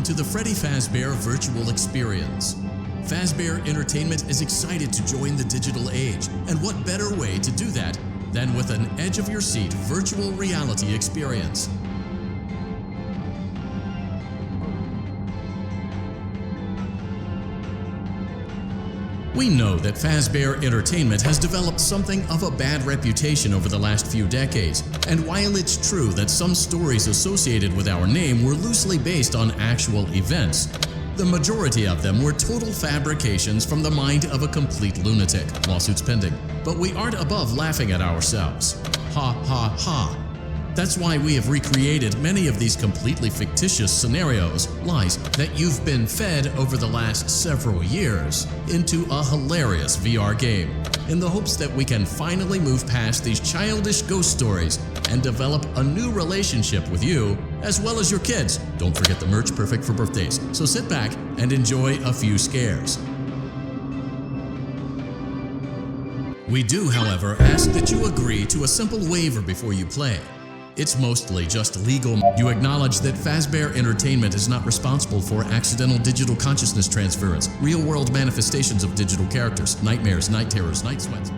Welcome to the Freddy Fazbear Virtual Experience. Fazbear Entertainment is excited to join the digital age, and what better way to do that than with an edge-of-your-seat virtual reality experience. We know that Fazbear Entertainment has developed something of a bad reputation over the last few decades, and while it's true that some stories associated with our name were loosely based on actual events, the majority of them were total fabrications from the mind of a complete lunatic, lawsuits pending. But we aren't above laughing at ourselves. Ha ha ha. That's why we have recreated many of these completely fictitious scenarios, lies that you've been fed over the last several years, into a hilarious VR game, in the hopes that we can finally move past these childish ghost stories and develop a new relationship with you, as well as your kids. Don't forget the merch, perfect for birthdays. So sit back and enjoy a few scares. We do, however, ask that you agree to a simple waiver before you play. It's mostly just legal. You acknowledge that Fazbear Entertainment is not responsible for accidental digital consciousness transference, real-world manifestations of digital characters, nightmares, night terrors, night sweats.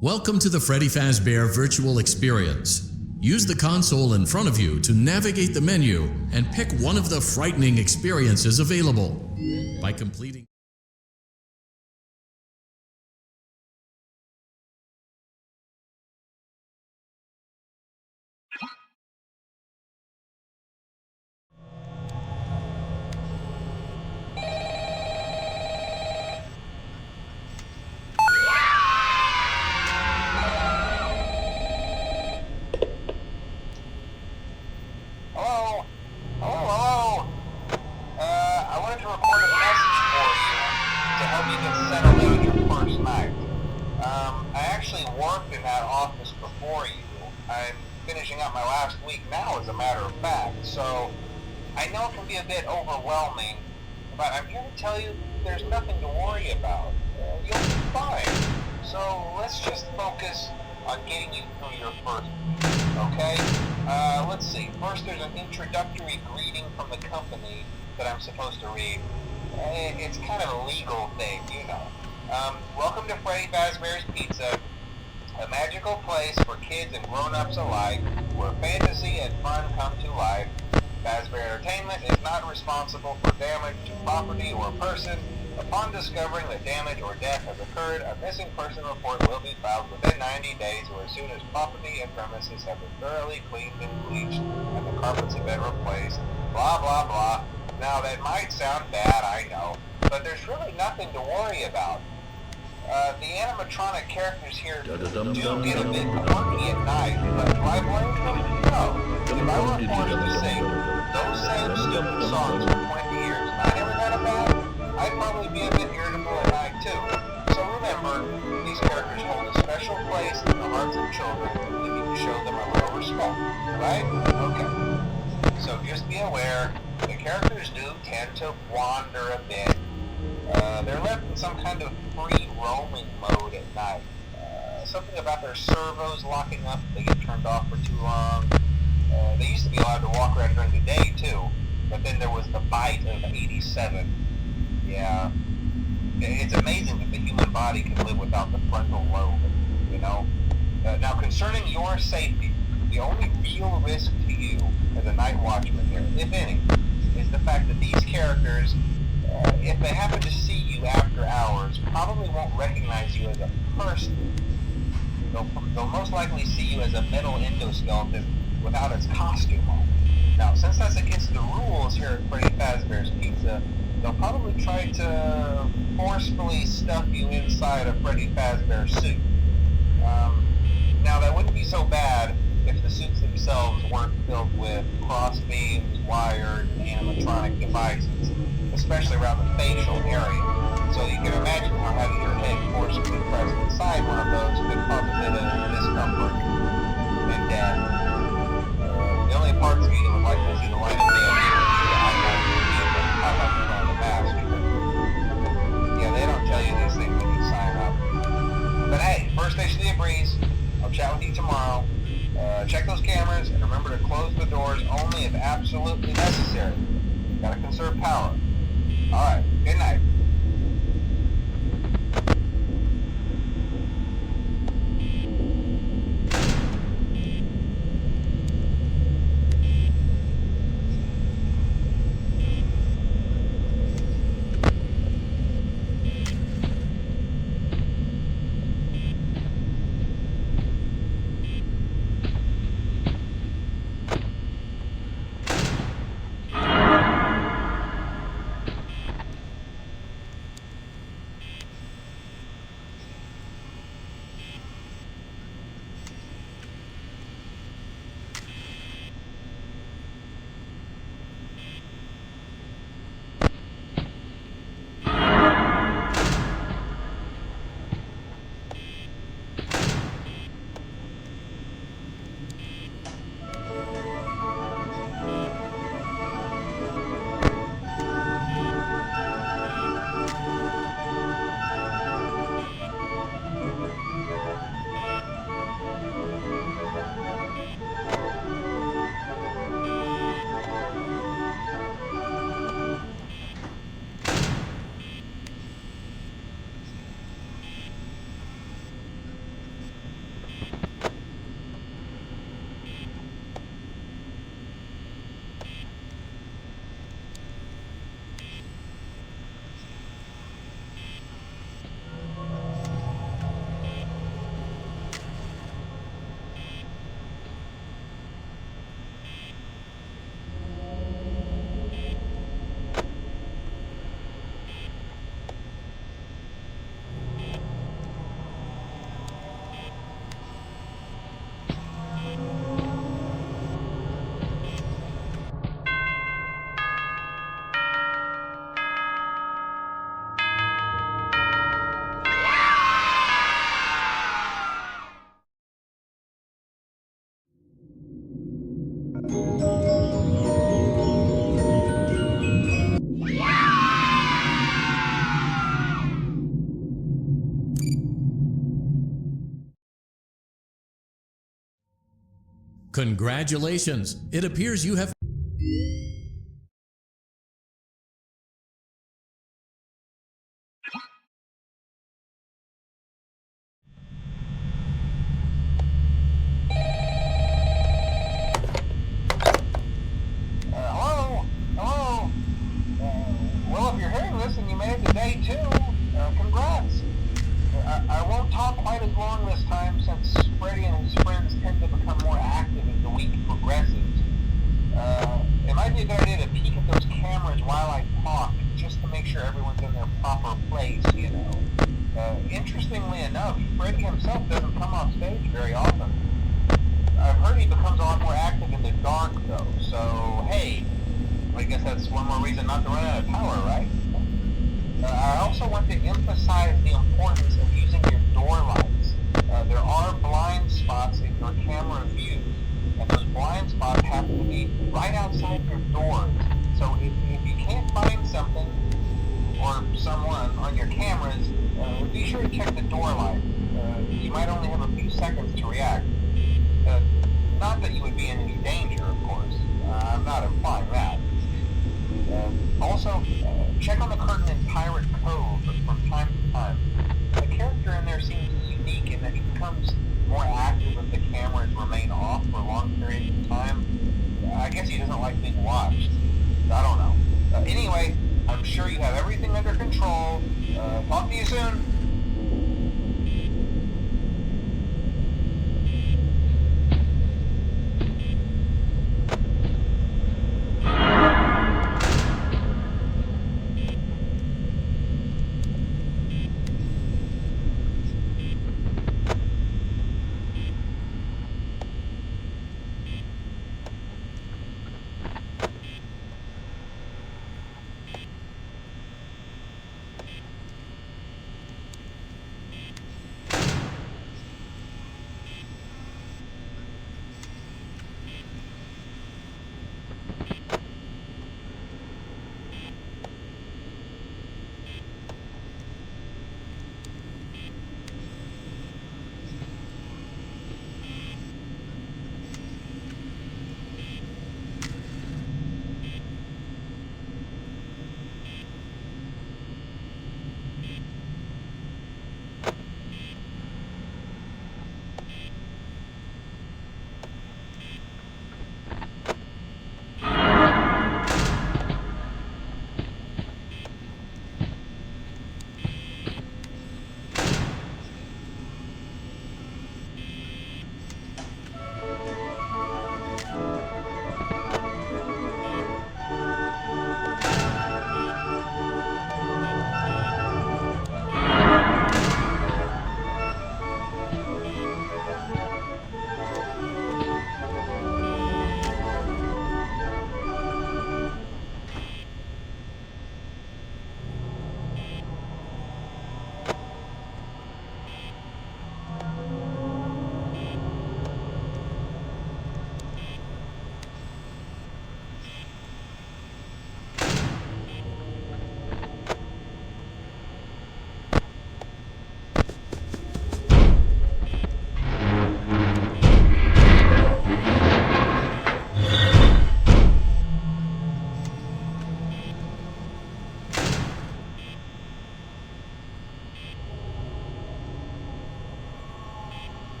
Welcome to the Freddy Fazbear Virtual Experience. Use the console in front of you to navigate the menu and pick one of the frightening experiences available. By completing worked in that office before you. I'm finishing up my last week now, as a matter of fact, so I know it can be a bit overwhelming, but I'm here to tell you there's nothing to worry about. You'll be fine. So let's just focus on getting you through your first week, okay? Let's see. First, there's an introductory greeting from the company that I'm supposed to read. It's kind of a legal thing, you know. Welcome to Freddy Fazbear's Pizza, a magical place for kids and grown-ups alike, where fantasy and fun come to life. Fazbear Entertainment is not responsible for damage to property or person. Upon discovering that damage or death has occurred, a missing person report will be filed within 90 days or as soon as property and premises have been thoroughly cleaned and bleached and the carpets have been replaced. Blah, blah, blah. Now, that might sound bad, I know, but there's really nothing to worry about. The animatronic characters here do get a bit quirky at night, but do I blame them? No. If I were forced to sing those same stupid songs for 20 years and I never got a bad, I'd probably be a bit irritable at night too. So remember, these characters hold a special place in the hearts of children, and you need to show them a little respect, right? Okay. So just be aware, the characters do tend to wander a bit. They're left in some kind of free roaming mode at night. Something about their servos locking up if they get turned off for too long. They used to be allowed to walk around during the day too, but then there was the bite of 87. Yeah, it's amazing that the human body can live without the frontal lobe, you know? Now, concerning your safety, the only real risk to you as a night watchman here, if any, is the fact that these characters, if they happen to see you after hours, probably won't recognize you as a person. They'll most likely see you as a metal endoskeleton without its costume on. Now, since that's against the rules here at Freddy Fazbear's Pizza, they'll probably try to forcefully stuff you inside a Freddy Fazbear suit. Now, that wouldn't be so bad if the suits themselves weren't filled with crossbeams, wired, and animatronic devices, especially around the facial area. So you can imagine how having your head forcibly pressed inside one of those could cause a bit of discomfort and death. The only parts of you that would like to see the light of day are the eyeballs and the teeth that pop up in front of the mask. Yeah, they don't tell you these things when you sign up. But hey, first station of the breeze. I'll chat with you tomorrow. absolutely necessary. Gotta conserve power. Alright, good night. Congratulations! It appears you have Hello? Hello? Well, if you're hearing this and you made it to day 2, congrats. I won't talk quite as long this time since Freddy and his friends tend to become more active as the week progresses. It might be a good idea to peek at those cameras while I talk, just to make sure everyone's in their proper place, you know. Interestingly enough, Freddy himself doesn't come off stage very often. I've heard he becomes a lot more active in the dark, though, so hey, I guess that's one more reason not to run out of power, right? I also want to emphasize the importance of using your door lights. There are blind spots in your camera view, and those blind spots happen to be right outside your doors. So if you can't find something or someone on your cameras, be sure to check the door light. You might only have a few seconds to react. Not that you would be in any danger, of course. I'm not implying that. Also, check on the curtain in Pirate Cove from time to time. The character in there seems unique in that he becomes more active if the cameras remain off for long periods of time. I guess he doesn't like being watched. I don't know. Anyway, I'm sure you have everything under control. Talk to you soon.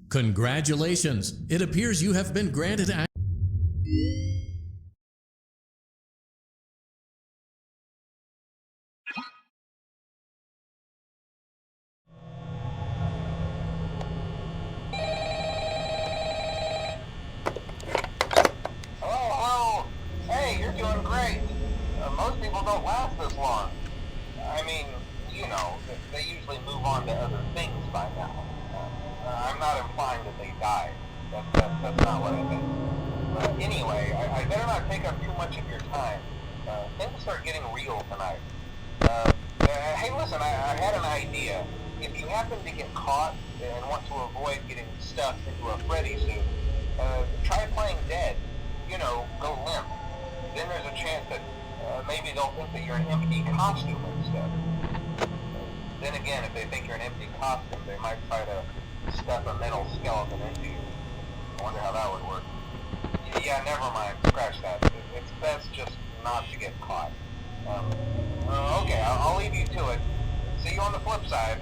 Congratulations! It appears you have been granted Hello? Hey, you're doing great. Most people don't last this long. I mean, you know, they usually move on to other things by now. I'm not implying that they died. That's not what I meant. Anyway, I better not take up too much of your time. Things start getting real tonight. Hey, listen, I had an idea. If you happen to get caught and want to avoid getting stuffed into a Freddy suit, try playing dead. You know, go limp. Then there's a chance that maybe they'll think that you're an empty costume instead. Then again, if they think you're an empty costume, they might try to stuff a metal skeleton into you. I wonder how that would work. Yeah, never mind. Scratch that. It's best just not to get caught. Okay, I'll leave you to it. See you on the flip side.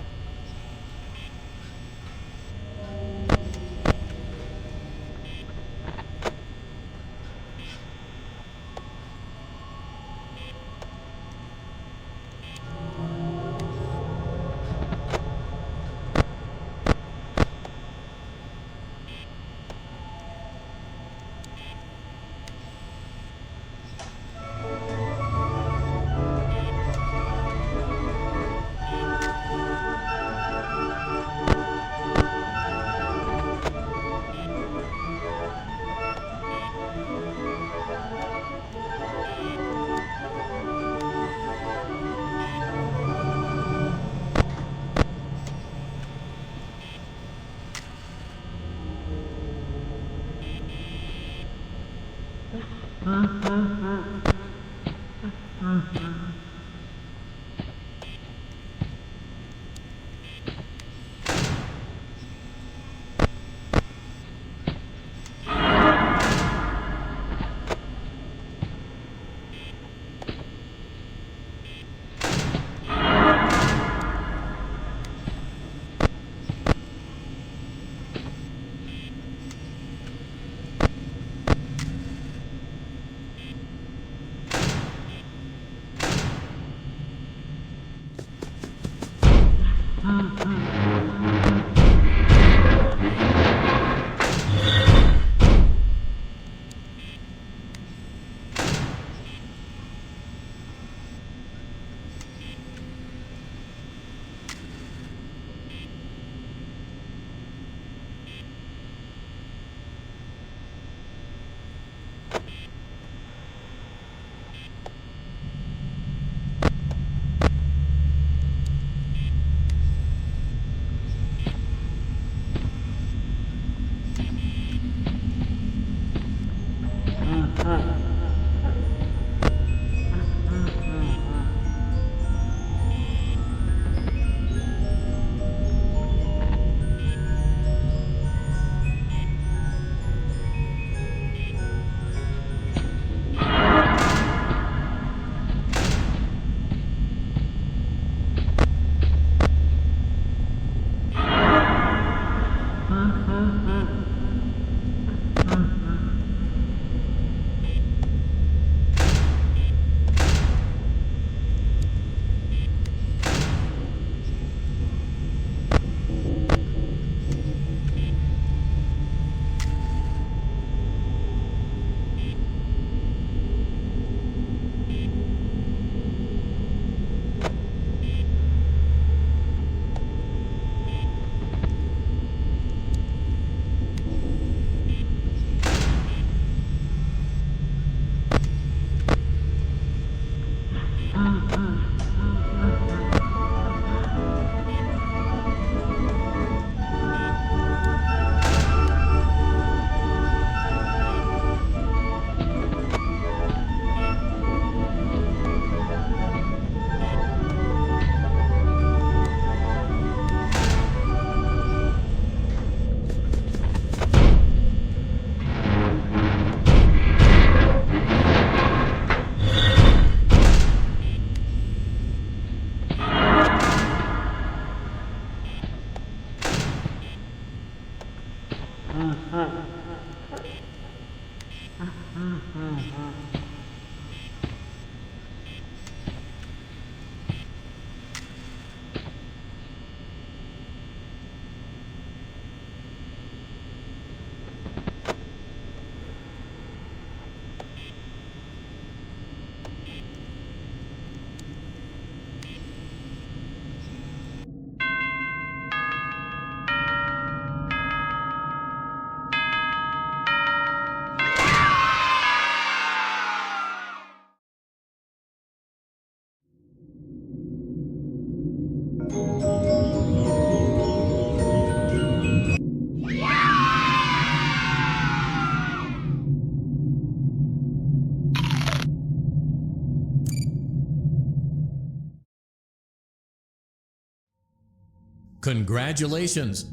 Congratulations!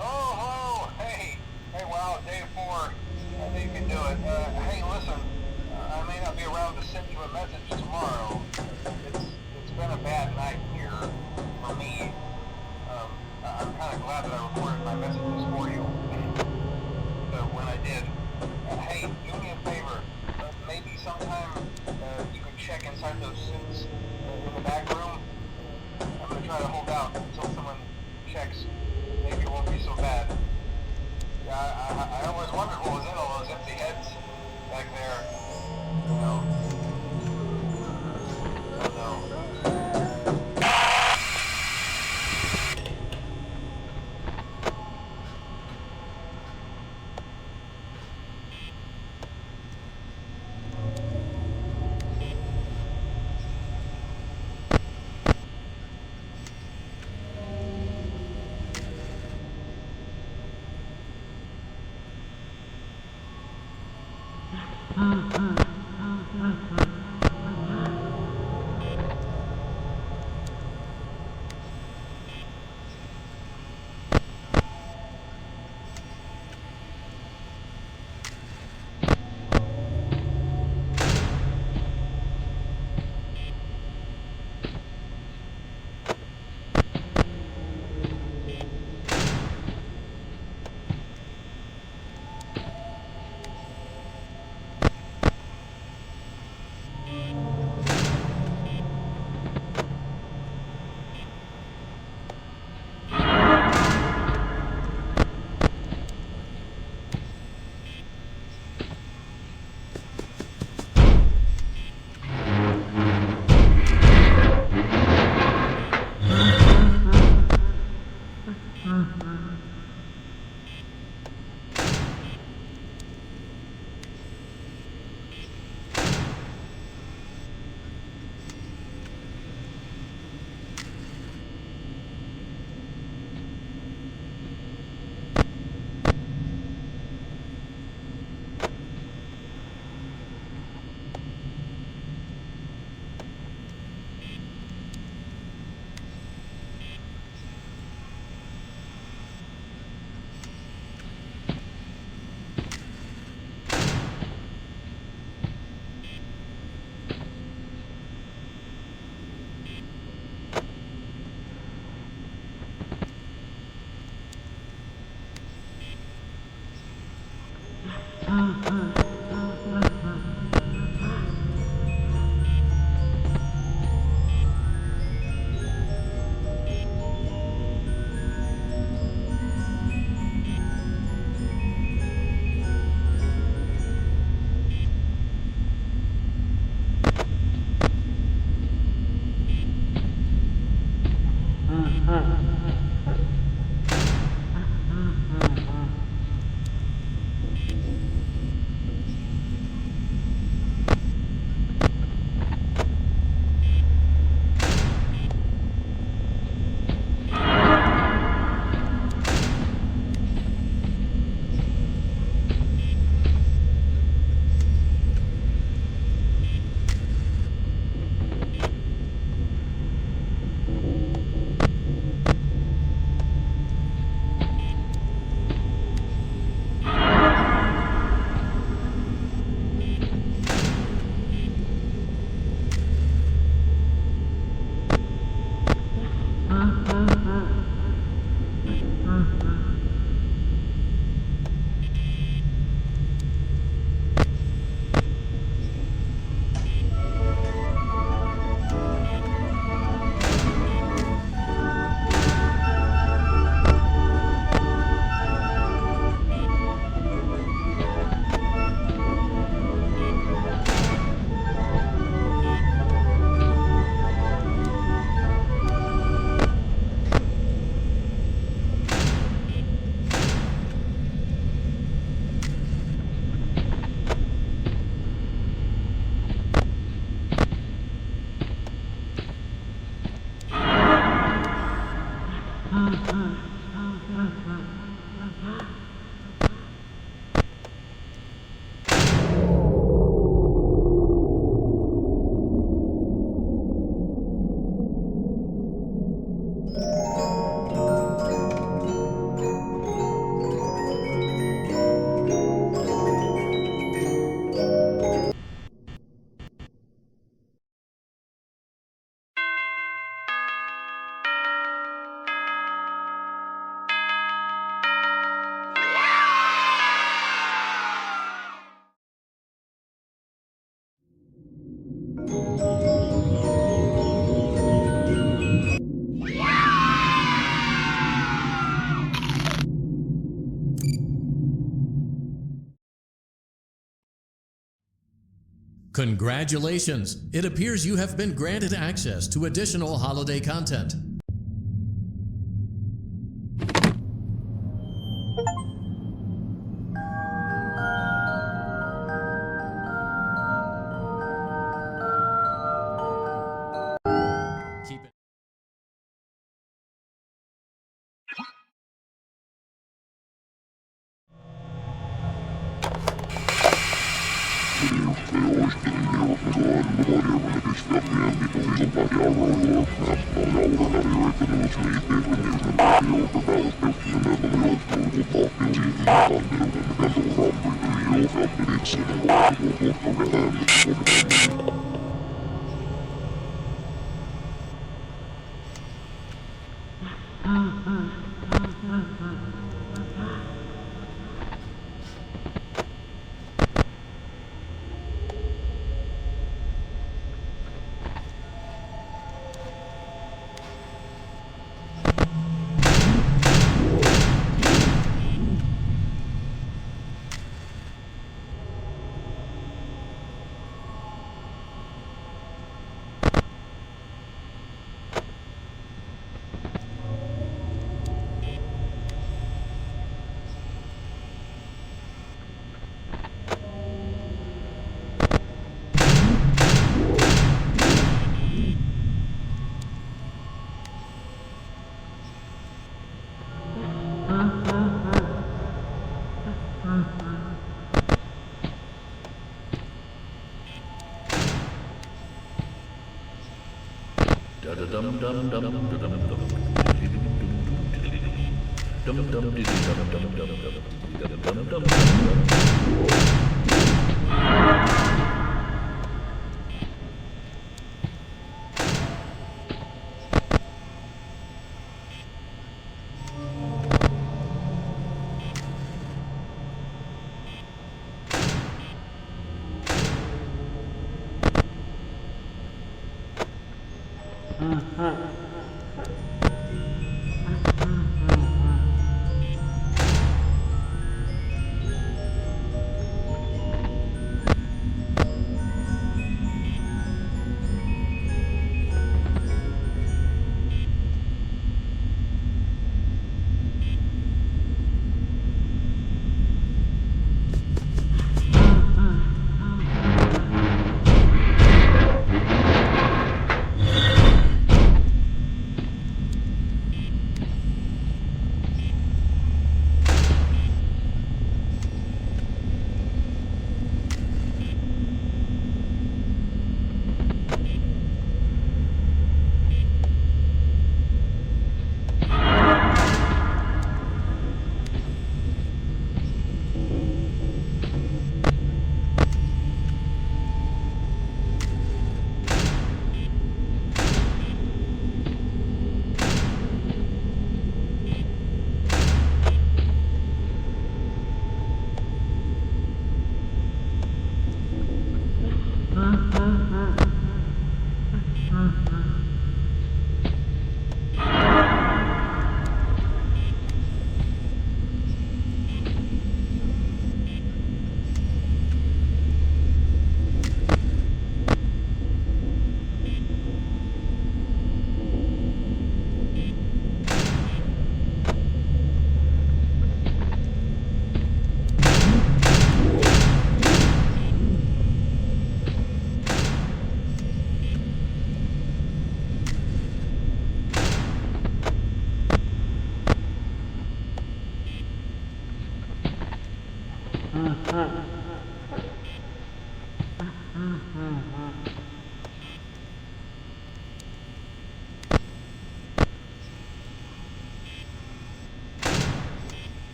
Oh, hey, wow, day 4. I think you can do it. Hey, listen, I may not be around to send you a message tomorrow. It's been a bad night here for me. I'm kind of glad that I recorded my messages for you when I did. Hey, do me a favor. Maybe sometime you can check inside those suits in the back room. I'm gonna try to hold out until someone checks. Maybe it won't be so bad. Yeah, I always wondered what was in all those empty heads back there. You know. Oh no. Congratulations! It appears you have been granted access to additional holiday content. Keep it.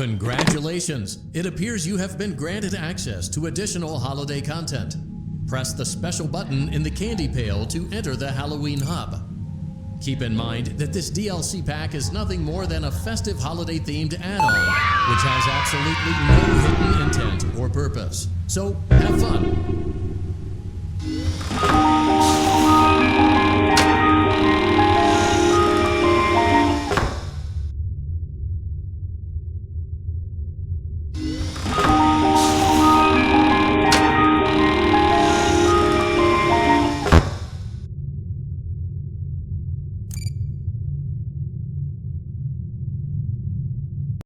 Congratulations! It appears you have been granted access to additional holiday content. Press the special button in the candy pail to enter the Halloween hub. Keep in mind that this DLC pack is nothing more than a festive holiday-themed add-on, which has absolutely no hidden intent or purpose. So, have fun!